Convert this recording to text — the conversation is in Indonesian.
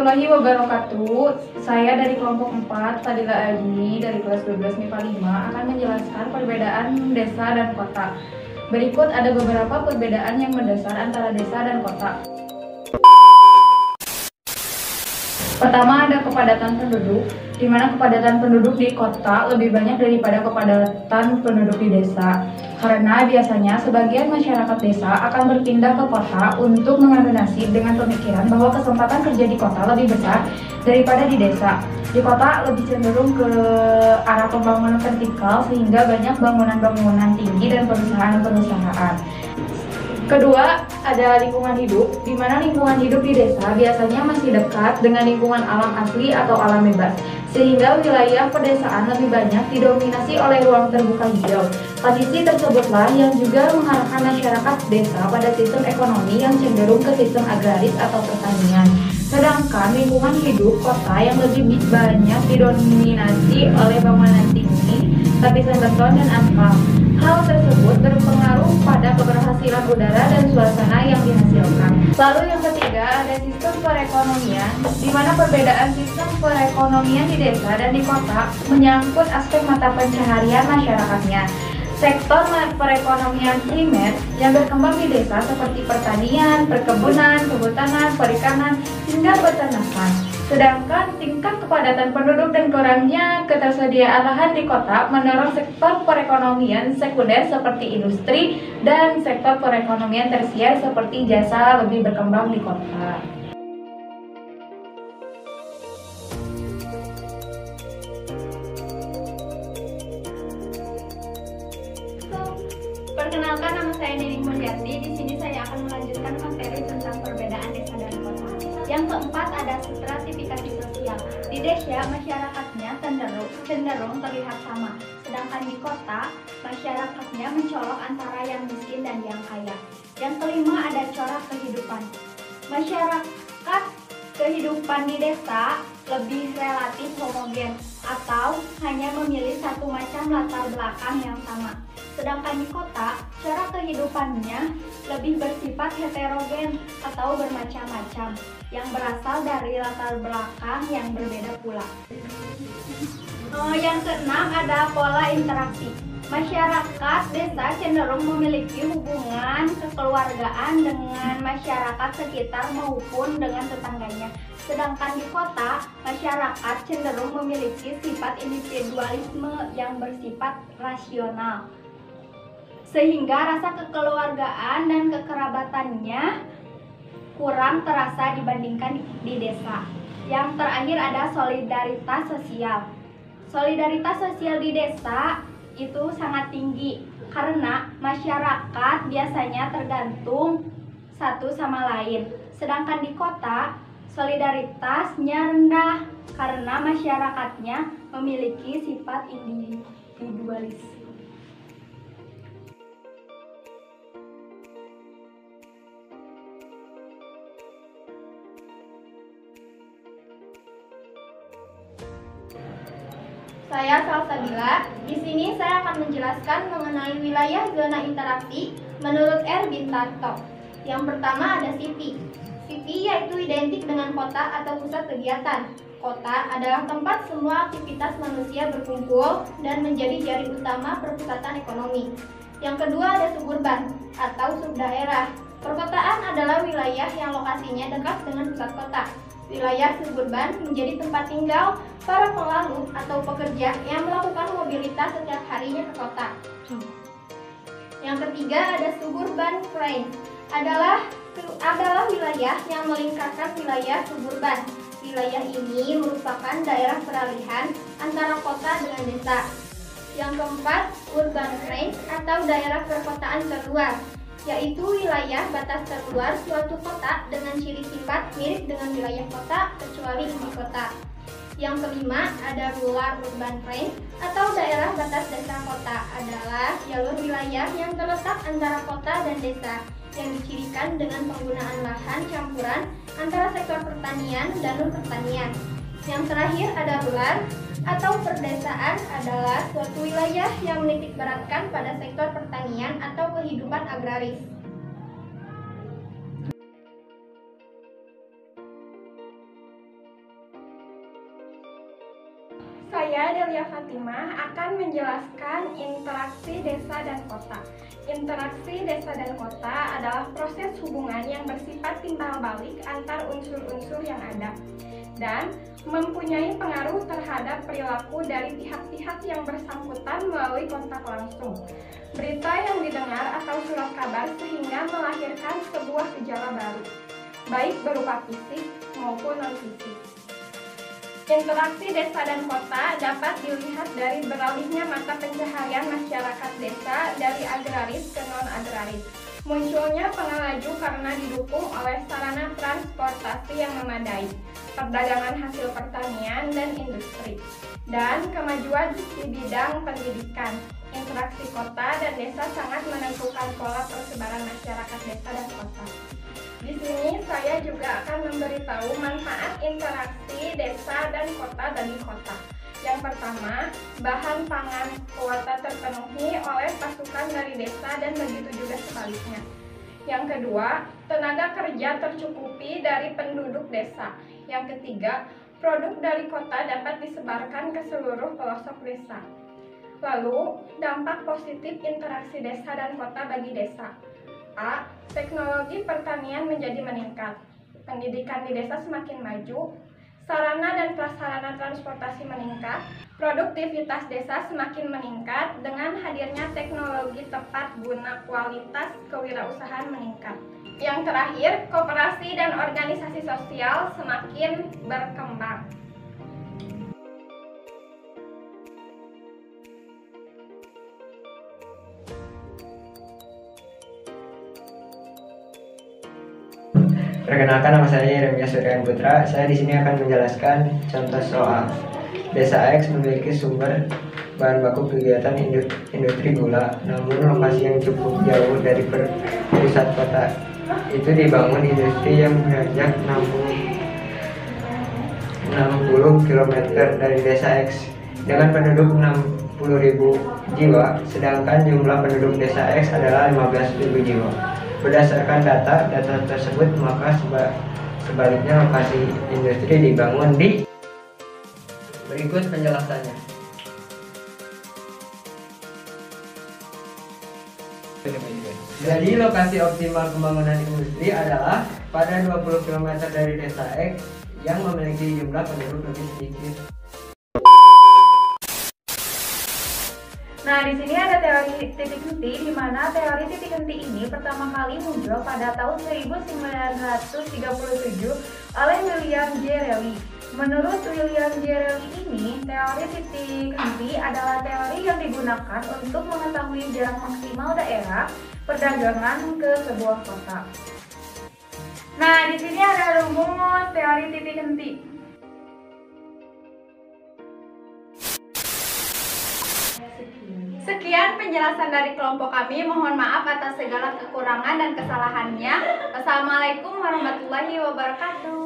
warahmatullahi wabarakatuh. Saya dari kelompok 4, Fadila Aji, dari kelas 12 MIPA 5, akan menjelaskan perbedaan desa dan kota. Berikut ada beberapa perbedaan yang mendasar antara desa dan kota. Pertama, ada kepadatan penduduk, di mana kepadatan penduduk di kota lebih banyak daripada kepadatan penduduk di desa. Karena biasanya sebagian masyarakat desa akan berpindah ke kota untuk mengambil nasib dengan pemikiran bahwa kesempatan kerja di kota lebih besar daripada di desa. Di kota lebih cenderung ke arah pembangunan vertikal sehingga banyak bangunan-bangunan tinggi dan perusahaan-perusahaan. Kedua, ada lingkungan hidup, di mana lingkungan hidup di desa biasanya masih dekat dengan lingkungan alam asli atau alam bebas, sehingga wilayah pedesaan lebih banyak didominasi oleh ruang terbuka hijau. Kondisi tersebutlah yang juga mengarahkan masyarakat desa pada sistem ekonomi yang cenderung ke sistem agraris atau pertanian. Sedangkan lingkungan hidup kota yang lebih banyak didominasi oleh bangunan tinggi, lapisan beton dan aspal. Hal tersebut berpengaruh pada keberhasilan udara dan suasana yang dihasilkan. Lalu yang ketiga, ada sistem perekonomian, di mana perbedaan sistem perekonomian di desa dan di kota menyangkut aspek mata pencaharian masyarakatnya. Sektor perekonomian primer yang berkembang di desa seperti pertanian, perkebunan, kehutanan, perikanan, hingga peternakan. Sedangkan tingkat kepadatan penduduk dan kurangnya ketersediaan lahan di kota mendorong sektor perekonomian sekunder seperti industri dan sektor perekonomian tersier seperti jasa lebih berkembang di kota. Perkenalkan, nama saya Nining Mulyati. Di sini saya akan melanjutkan materi tentang perbedaan desa dan kota. Yang keempat, ada stratifikasi sosial. Di desa, masyarakatnya cenderung terlihat sama, sedangkan di kota, masyarakatnya mencolok antara yang miskin dan yang kaya. Yang kelima, ada corak kehidupan. Masyarakat kehidupan di desa lebih relatif homogen atau hanya memilih satu macam latar belakang yang sama. Sedangkan di kota, cara kehidupannya lebih bersifat heterogen atau bermacam-macam yang berasal dari latar belakang yang berbeda pula. Yang keenam, ada pola interaksi. Masyarakat desa cenderung memiliki hubungan kekeluargaan dengan masyarakat sekitar maupun dengan tetangganya. Sedangkan di kota, masyarakat cenderung memiliki sifat individualisme yang bersifat rasional, sehingga rasa kekeluargaan dan kekerabatannya kurang terasa dibandingkan di desa. Yang terakhir, ada solidaritas sosial. Solidaritas sosial di desa itu sangat tinggi karena masyarakat biasanya tergantung satu sama lain. Sedangkan di kota, solidaritasnya rendah karena masyarakatnya memiliki sifat individualis. Saya Salsabila. Di sini saya akan menjelaskan mengenai wilayah zona interaksi menurut R. Bintarto. Yang pertama ada city. City yaitu identik dengan kota atau pusat kegiatan. Kota adalah tempat semua aktivitas manusia berkumpul dan menjadi jari utama perpusatan ekonomi. Yang kedua ada suburban atau subdaerah. Perkotaan adalah wilayah yang lokasinya dekat dengan pusat kota. Wilayah suburban menjadi tempat tinggal para pelalu atau pekerja yang melakukan mobilitas setiap harinya ke kota. Yang ketiga ada suburban plain, adalah wilayah yang melingkarkan wilayah suburban. Wilayah ini merupakan daerah peralihan antara kota dengan desa. Yang keempat, urban plain atau daerah perkotaan terluar, yaitu wilayah batas terluar suatu kota dengan ciri sifat mirip dengan wilayah kota kecuali ibu kota. Yang kelima, ada rural urban plain atau daerah batas desa kota, adalah jalur wilayah yang terletak antara kota dan desa yang dicirikan dengan penggunaan lahan campuran antara sektor pertanian dan non-pertanian. Yang terakhir ada rural atau perdesaan, adalah suatu wilayah yang menitik beratkan pada sektor pertanian atau kehidupan agraris. Saya Delia Fatimah akan menjelaskan interaksi desa dan kota. Interaksi desa dan kota adalah proses hubungan yang bersifat timbal balik antar unsur-unsur yang ada dan mempunyai pengaruh terhadap perilaku dari pihak-pihak yang bersangkutan melalui kontak langsung, berita yang didengar atau surat kabar sehingga melahirkan sebuah gejala baru, baik berupa fisik maupun non-fisik. Interaksi desa dan kota dapat dilihat dari beralihnya mata pencaharian masyarakat desa dari agraris ke non-agraris. Munculnya pengelaju karena didukung oleh sarana transportasi yang memadai, perdagangan hasil pertanian dan industri, dan kemajuan di bidang pendidikan. Interaksi kota dan desa sangat menentukan pola persebaran masyarakat desa dan kota. Di sini saya juga akan memberitahu manfaat interaksi desa dan kota bagi kota. Yang pertama, bahan pangan kota terpenuhi oleh pasukan dari desa dan begitu juga sebaliknya. Yang kedua, tenaga kerja tercukupi dari penduduk desa. Yang ketiga, produk dari kota dapat disebarkan ke seluruh pelosok desa. Lalu, dampak positif interaksi desa dan kota bagi desa. A. Teknologi pertanian menjadi meningkat. Pendidikan di desa semakin maju. Sarana dan prasarana transportasi meningkat. Produktivitas desa semakin meningkat dengan hadirnya teknologi tepat guna kualitas kewirausahaan meningkat. Yang terakhir, koperasi dan organisasi sosial semakin berkembang. Perkenalkan, nama saya Yeremia Suryan Putra. Saya di sini akan menjelaskan contoh soal Desa X memiliki sumber bahan baku kegiatan industri gula, namun lokasi yang cukup jauh dari pusat kota. Itu dibangun industri yang berjarak 60 km dari Desa X dengan penduduk 60.000 jiwa, sedangkan jumlah penduduk Desa X adalah 15.000 jiwa. Berdasarkan data tersebut, maka sebaliknya lokasi industri dibangun di berikut penjelasannya. Jadi lokasi optimal pembangunan industri adalah pada 20 km dari Desa X yang memiliki jumlah penduduk lebih sedikit. Nah, di sini ada teori titik henti, di mana teori titik henti ini pertama kali muncul pada tahun 1937 oleh William J. Reilly. Menurut William J. Reilly ini, teori titik henti adalah teori yang digunakan untuk mengetahui jarak maksimal daerah perdagangan ke sebuah kota. Nah, di sini ada rumus teori titik henti. Sekian penjelasan dari kelompok kami. Mohon maaf atas segala kekurangan dan kesalahannya. Wassalamualaikum warahmatullahi wabarakatuh.